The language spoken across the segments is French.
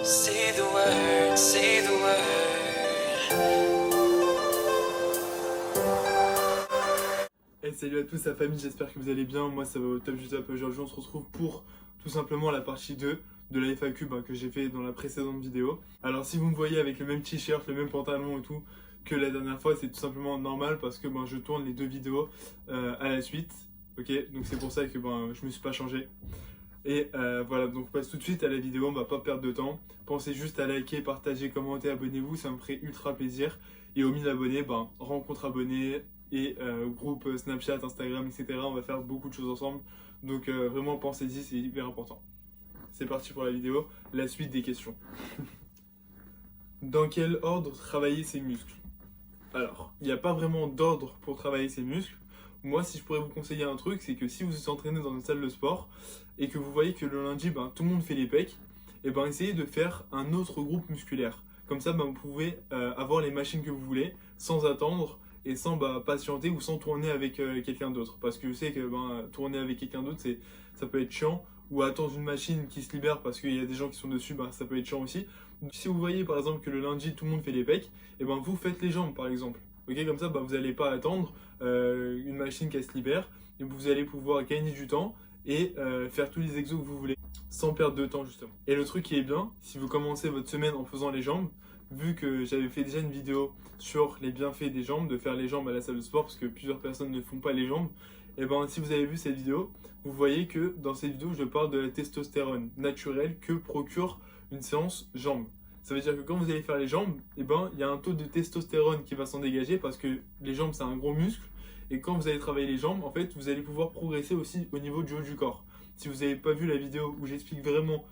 Say the word, say the word. Hey, salut à tous la famille, j'espère que vous allez bien. Moi ça va au top du top. Aujourd'hui on se retrouve pour tout simplement la partie 2 de la FAQ que j'ai fait dans la précédente vidéo. Alors si vous me voyez avec le même t-shirt, le même pantalon et tout que la dernière fois, c'est tout simplement normal parce que je tourne les deux vidéos à la suite. Ok, donc c'est pour ça que je me suis pas changé. Et voilà, donc on passe tout de suite à la vidéo, on va pas perdre de temps. Pensez juste à liker, partager, commenter, abonnez-vous, ça me ferait ultra plaisir. Et aux 1000 abonnés, rencontre abonnés et groupe Snapchat, Instagram, etc. On va faire beaucoup de choses ensemble. Donc vraiment pensez-y, c'est hyper important. C'est parti pour la vidéo, la suite des questions. Dans quel ordre travailler ses muscles? Alors, il n'y a pas vraiment d'ordre pour travailler ses muscles. Moi, si je pourrais vous conseiller un truc, c'est que si vous vous entraînez dans une salle de sport et que vous voyez que le lundi, tout le monde fait les pecs, et essayez de faire un autre groupe musculaire. Comme ça, vous pouvez avoir les machines que vous voulez sans attendre et sans patienter ou sans tourner avec quelqu'un d'autre. Parce que je sais que tourner avec quelqu'un d'autre, ça peut être chiant. Ou attendre une machine qui se libère parce qu'il y a des gens qui sont dessus, ça peut être chiant aussi. Donc, si vous voyez par exemple que le lundi, tout le monde fait les pecs, et vous faites les jambes par exemple. Ok, comme ça, vous n'allez pas attendre une machine qui se libère et vous allez pouvoir gagner du temps et faire tous les exos que vous voulez sans perdre de temps justement. Et le truc qui est bien, si vous commencez votre semaine en faisant les jambes, vu que j'avais fait déjà une vidéo sur les bienfaits des jambes, de faire les jambes à la salle de sport parce que plusieurs personnes ne font pas les jambes, et si vous avez vu cette vidéo, vous voyez que dans cette vidéo, je parle de la testostérone naturelle que procure une séance jambes. Ça veut dire que quand vous allez faire les jambes, il y a un taux de testostérone qui va s'en dégager parce que les jambes, c'est un gros muscle. Et quand vous allez travailler les jambes, en fait, vous allez pouvoir progresser aussi au niveau du haut du corps. Si vous n'avez pas vu la vidéo où j'explique vraiment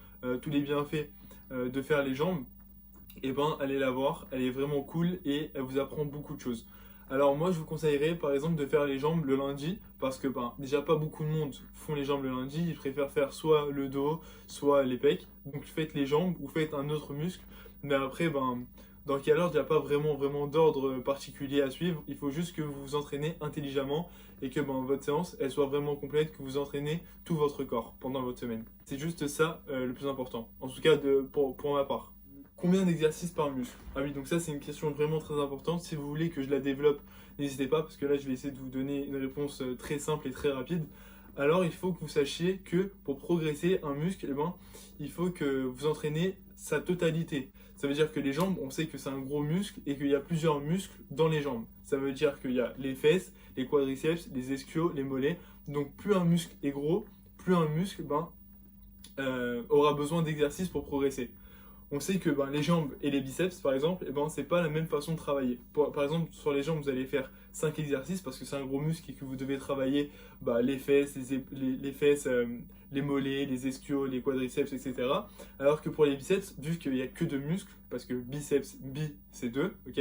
tous les bienfaits de faire les jambes, allez la voir, elle est vraiment cool et elle vous apprend beaucoup de choses. Alors moi je vous conseillerais par exemple de faire les jambes le lundi parce que déjà pas beaucoup de monde font les jambes le lundi, ils préfèrent faire soit le dos, soit les pecs. Donc faites les jambes ou faites un autre muscle. Mais après dans quel ordre, il n'y a pas vraiment d'ordre particulier à suivre. Il faut juste que vous vous entraînez intelligemment et que votre séance elle soit vraiment complète, que vous entraînez tout votre corps pendant votre semaine. C'est juste ça le plus important. En tout cas pour ma part. Combien d'exercices par muscle? Ah oui, donc ça c'est une question vraiment très importante. Si vous voulez que je la développe, n'hésitez pas parce que là je vais essayer de vous donner une réponse très simple et très rapide. Alors il faut que vous sachiez que pour progresser un muscle, il faut que vous entraînez sa totalité. Ça veut dire que les jambes, on sait que c'est un gros muscle et qu'il y a plusieurs muscles dans les jambes. Ça veut dire qu'il y a les fesses, les quadriceps, les ischios, les mollets. Donc plus un muscle est gros, plus un muscle aura besoin d'exercices pour progresser. On sait que les jambes et les biceps, par exemple, c'est pas la même façon de travailler. Par exemple, sur les jambes, vous allez faire 5 exercices parce que c'est un gros muscle et que vous devez travailler les fesses, les fesses, les mollets, les ischios, les quadriceps, etc. Alors que pour les biceps, vu qu'il n'y a que deux muscles, parce que biceps, c'est deux, ok.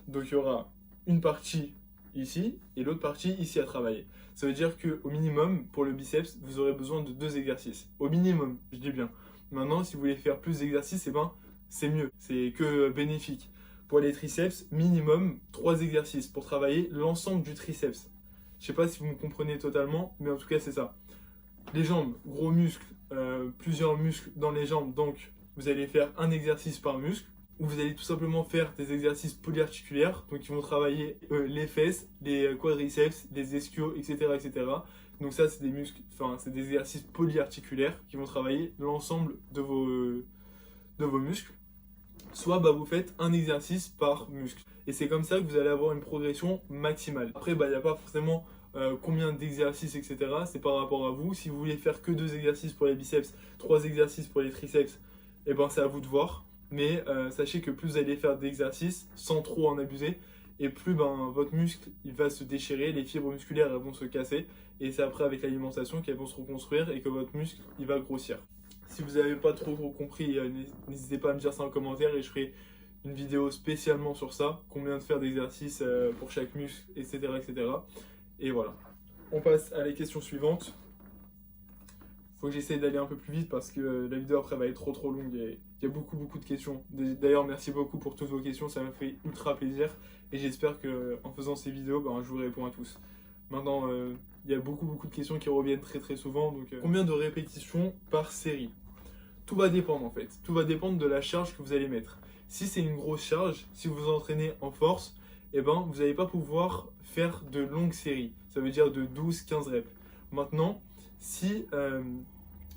Donc il y aura une partie ici et l'autre partie ici à travailler. Ça veut dire qu'au minimum, pour le biceps, vous aurez besoin de 2 exercices. Au minimum, je dis bien. Maintenant, si vous voulez faire plus d'exercices, c'est mieux, c'est que bénéfique. Pour les triceps, minimum 3 exercices pour travailler l'ensemble du triceps. Je sais pas si vous me comprenez totalement, mais en tout cas, c'est ça. Les jambes, gros muscles, plusieurs muscles dans les jambes, donc vous allez faire un exercice par muscle, ou vous allez tout simplement faire des exercices polyarticulaires, donc qui vont travailler les fesses, les quadriceps, les ischios, etc., etc. Donc ça, c'est des muscles, c'est des exercices polyarticulaires qui vont travailler l'ensemble de vos muscles. Soit vous faites un exercice par muscle. Et c'est comme ça que vous allez avoir une progression maximale. Après, il n'y a pas forcément combien d'exercices, etc. C'est par rapport à vous. Si vous voulez faire que 2 exercices pour les biceps, 3 exercices pour les triceps, c'est à vous de voir. Mais sachez que plus vous allez faire d'exercices, sans trop en abuser, et plus votre muscle il va se déchirer, les fibres musculaires elles vont se casser, et c'est après avec l'alimentation qu'elles vont se reconstruire et que votre muscle il va grossir. Si vous n'avez pas trop compris, n'hésitez pas à me dire ça en commentaire et je ferai une vidéo spécialement sur ça, combien de faire d'exercices pour chaque muscle, etc., etc. Et voilà. On passe à la question suivante. Faut que j'essaye d'aller un peu plus vite parce que la vidéo après va être trop longue et il y a beaucoup de questions. D'ailleurs, merci beaucoup pour toutes vos questions, ça m'a fait ultra plaisir et j'espère que en faisant ces vidéos, je vous réponds à tous. Maintenant, il y a beaucoup de questions qui reviennent très souvent. Donc, combien de répétitions par série? Tout va dépendre en fait. Tout va dépendre de la charge que vous allez mettre. Si c'est une grosse charge, si vous vous entraînez en force, eh ben, vous n'allez pas pouvoir faire de longues séries. Ça veut dire de 12-15 reps. Maintenant, si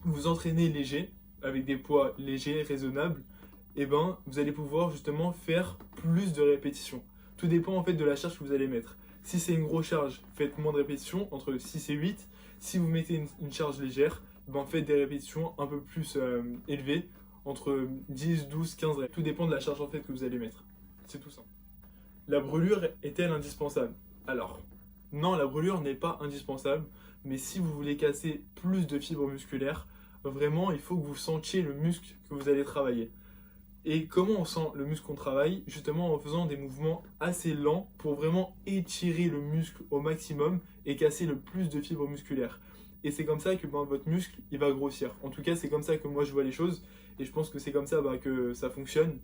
vous vous entraînez léger, avec des poids légers, raisonnables, eh ben, vous allez pouvoir justement faire plus de répétitions. Tout dépend en fait de la charge que vous allez mettre. Si c'est une grosse charge, faites moins de répétitions, entre 6 et 8. Si vous mettez une charge légère, ben, faites des répétitions un peu plus élevées, entre 10, 12, 15 reps. Tout dépend de la charge en fait que vous allez mettre. C'est tout ça. La brûlure est-elle indispensable? Alors, non, la brûlure n'est pas indispensable, mais si vous voulez casser plus de fibres musculaires, vraiment, il faut que vous sentiez le muscle que vous allez travailler. Et comment on sent le muscle qu'on travaille? Justement en faisant des mouvements assez lents pour vraiment étirer le muscle au maximum et casser le plus de fibres musculaires. Et c'est comme ça que votre muscle il va grossir. En tout cas, c'est comme ça que moi je vois les choses et je pense que c'est comme ça que ça fonctionne.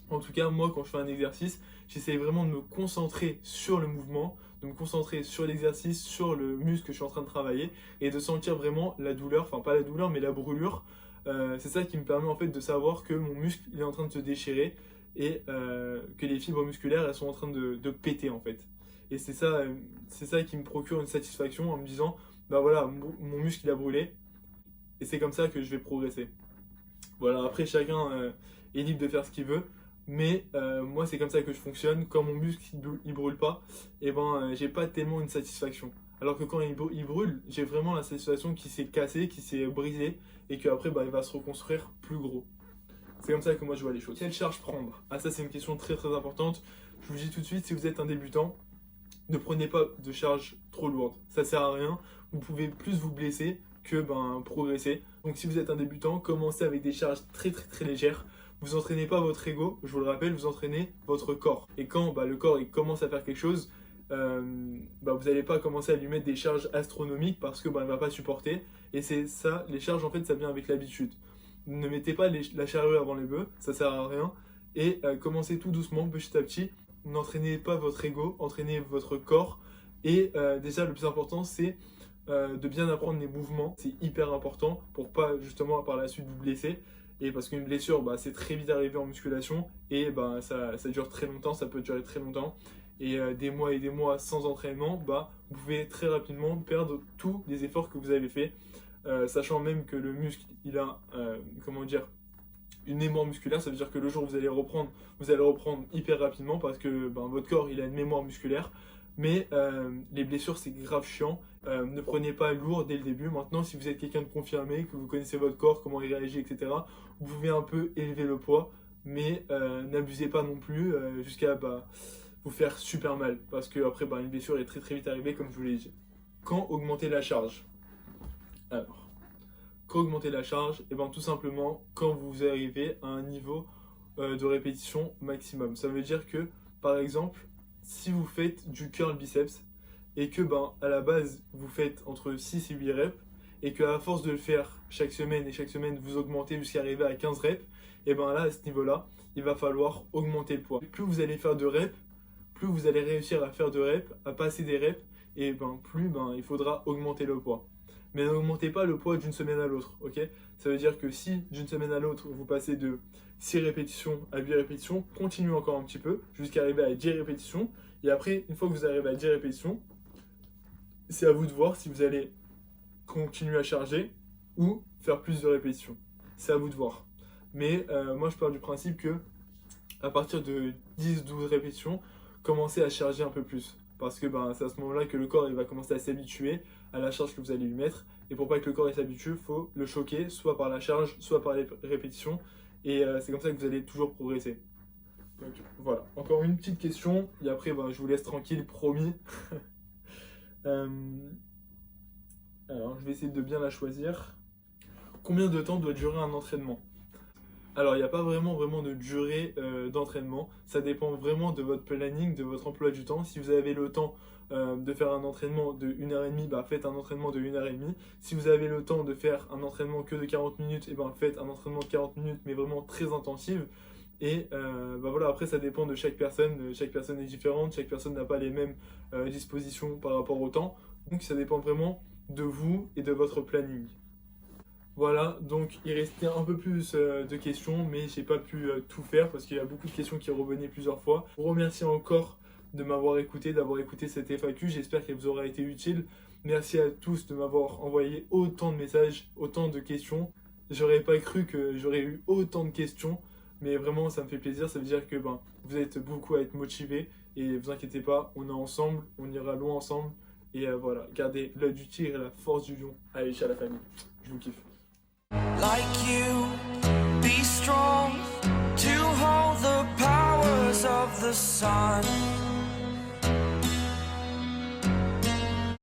En tout cas, moi quand je fais un exercice, j'essaie vraiment de me concentrer sur le mouvement, de me concentrer sur l'exercice, sur le muscle que je suis en train de travailler et de sentir vraiment la douleur, enfin pas la douleur mais la brûlure. C'est ça qui me permet en fait de savoir que mon muscle il est en train de se déchirer et que les fibres musculaires elles sont en train de péter en fait. Et c'est ça qui me procure une satisfaction en me disant bah voilà, mon muscle il a brûlé et c'est comme ça que je vais progresser. Voilà, après chacun est libre de faire ce qu'il veut, mais moi c'est comme ça que je fonctionne. Quand mon muscle il brûle pas, et ben j'ai pas tellement une satisfaction. Alors que quand il brûle, j'ai vraiment la satisfaction qu'il s'est cassé, qu'il s'est brisé et qu'après il va se reconstruire plus gros. C'est comme ça que moi je vois les choses. Quelle charge prendre? Ah ça c'est une question très très importante. Je vous dis tout de suite, si vous êtes un débutant, ne prenez pas de charge trop lourde. Ça sert à rien. Vous pouvez plus vous blesser que progresser. Donc si vous êtes un débutant, commencez avec des charges très très très légères. Vous entraînez pas votre ego, je vous le rappelle, vous entraînez votre corps. Et quand le corps il commence à faire quelque chose, vous n'allez pas commencer à lui mettre des charges astronomiques parce que il va pas supporter. Et c'est ça, les charges en fait ça vient avec l'habitude. Ne mettez pas la charrue avant les bœufs, ça sert à rien. Et commencez tout doucement, petit à petit. N'entraînez pas votre ego, entraînez votre corps. Et déjà le plus important c'est de bien apprendre les mouvements. C'est hyper important pour pas justement par la suite vous blesser. Et parce qu'une blessure c'est très vite arrivé en musculation et ça dure très longtemps, ça peut durer très longtemps. Et des mois et des mois sans entraînement, vous pouvez très rapidement perdre tous les efforts que vous avez fait. Sachant même que le muscle il a une mémoire musculaire, ça veut dire que le jour où vous allez reprendre hyper rapidement parce que votre corps il a une mémoire musculaire. Mais les blessures c'est grave chiant. Ne prenez pas lourd dès le début. Maintenant si vous êtes quelqu'un de confirmé, que vous connaissez votre corps, comment il réagit, etc., vous pouvez un peu élever le poids, mais n'abusez pas non plus jusqu'à vous faire super mal. Parce que après une blessure est très très vite arrivée comme je vous l'ai dit. Quand augmenter la charge? Alors, quand augmenter la charge? Et tout simplement quand vous arrivez à un niveau de répétition maximum. Ça veut dire que par exemple si vous faites du curl biceps et que à la base vous faites entre 6 et 8 reps et qu'à force de le faire chaque semaine vous augmentez jusqu'à arriver à 15 reps, et là à ce niveau là il va falloir augmenter le poids. Plus vous allez faire de reps, plus vous allez réussir à faire de reps, à passer des reps, et plus il faudra augmenter le poids. Mais n'augmentez pas le poids d'une semaine à l'autre, ok? Ça veut dire que si d'une semaine à l'autre vous passez de 6 répétitions à 8 répétitions, continuez encore un petit peu jusqu'à arriver à 10 répétitions. Et après, une fois que vous arrivez à 10 répétitions, c'est à vous de voir si vous allez continuer à charger ou faire plus de répétitions. C'est à vous de voir. Mais moi je pars du principe que à partir de 10-12 répétitions, commencez à charger un peu plus. Parce que c'est à ce moment-là que le corps il va commencer à s'habituer à la charge que vous allez lui mettre. Et pour pas que le corps s'habitue, il faut le choquer, soit par la charge, soit par les répétitions. Et c'est comme ça que vous allez toujours progresser. Donc voilà, encore une petite question, et après je vous laisse tranquille, promis. Alors je vais essayer de bien la choisir. Combien de temps doit durer un entraînement? Alors il n'y a pas vraiment de durée d'entraînement, ça dépend vraiment de votre planning, de votre emploi du temps. Si vous avez le temps de faire un entraînement de 1h30, faites un entraînement de 1h30. Si vous avez le temps de faire un entraînement que de 40 minutes, faites un entraînement de 40 minutes mais vraiment très intensif. Et voilà, après ça dépend de chaque personne est différente, chaque personne n'a pas les mêmes dispositions par rapport au temps. Donc ça dépend vraiment de vous et de votre planning. Voilà, donc il restait un peu plus de questions, mais j'ai pas pu tout faire parce qu'il y a beaucoup de questions qui revenaient plusieurs fois. Je vous remercie encore de m'avoir écouté, d'avoir écouté cette FAQ. J'espère qu'elle vous aura été utile. Merci à tous de m'avoir envoyé autant de messages, autant de questions. J'aurais pas cru que j'aurais eu autant de questions, mais vraiment ça me fait plaisir. Ça veut dire que vous êtes beaucoup à être motivés et vous inquiétez pas, on est ensemble, on ira loin ensemble. Et voilà, gardez l'œil du tigre et la force du lion. Allez, ciao la famille, je vous kiffe. Like you, be strong to hold the powers of the sun.